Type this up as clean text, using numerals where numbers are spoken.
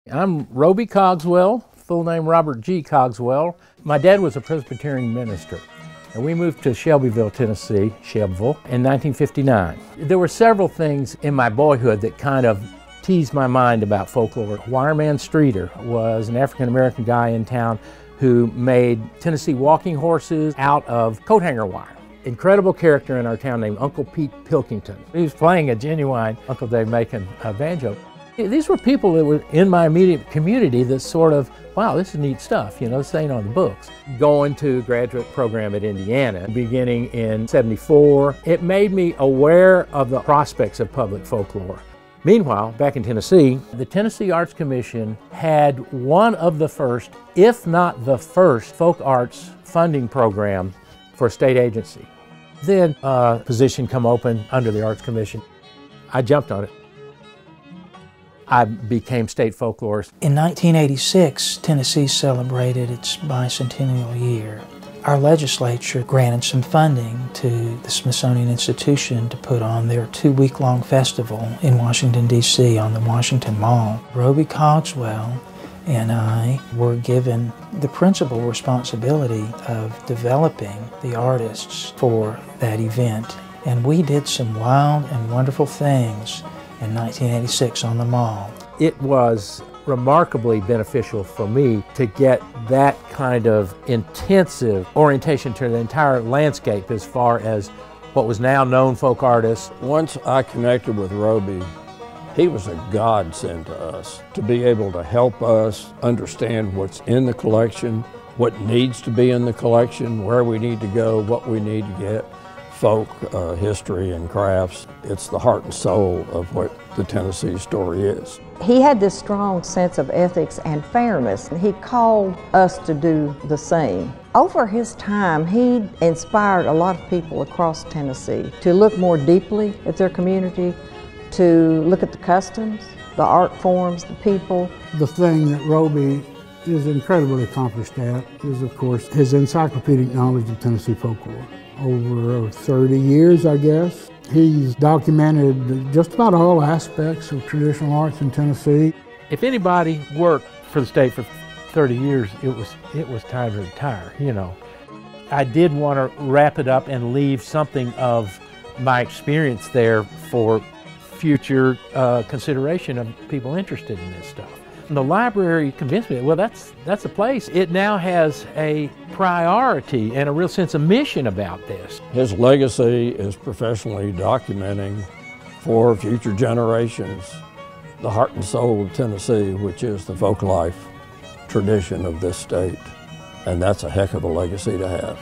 I'm Roby Cogswell, full name Robert G. Cogswell. My dad was a Presbyterian minister, and we moved to Shelbyville, Tennessee, Shelbyville, in 1959. There were several things in my boyhood that kind of teased my mind about folklore. Wireman Streeter was an African-American guy in town who made Tennessee walking horses out of coat hanger wire. Incredible character in our town named Uncle Pete Pilkington. He was playing a genuine Uncle Dave Macon banjo. These were people that were in my immediate community that sort of, wow, this is neat stuff, you know, this ain't on the books. Going to a graduate program at Indiana, beginning in '74, it made me aware of the prospects of public folklore. Meanwhile, back in Tennessee, the Tennessee Arts Commission had one of the first, if not the first, folk arts funding program for a state agency. Then a position come open under the Arts Commission. I jumped on it. I became state folklorist. In 1986, Tennessee celebrated its bicentennial year. Our legislature granted some funding to the Smithsonian Institution to put on their 2-week-long festival in Washington, D.C. on the Washington Mall. Roby Cogswell and I were given the principal responsibility of developing the artists for that event. And we did some wild and wonderful things in 1986 on the Mall. It was remarkably beneficial for me to get that kind of intensive orientation to the entire landscape as far as what was now known folk artists. Once I connected with Roby, he was a godsend to us to be able to help us understand what's in the collection, what needs to be in the collection, where we need to go, what we need to get. Folk history and crafts. It's the heart and soul of what the Tennessee story is. He had this strong sense of ethics and fairness. He called us to do the same. Over his time, he inspired a lot of people across Tennessee to look more deeply at their community, to look at the customs, the art forms, the people. The thing that Roby is incredibly accomplished at is, of course, his encyclopedic knowledge of Tennessee folklore. Over 30 years, I guess, he's documented just about all aspects of traditional arts in Tennessee. If anybody worked for the state for 30 years, it was time to retire, you know. I did want to wrap it up and leave something of my experience there for future consideration of people interested in this stuff. And the library convinced me, well, that's a place. It now has a priority and a real sense of mission about this. His legacy is professionally documenting for future generations the heart and soul of Tennessee, which is the folk life tradition of this state. And that's a heck of a legacy to have.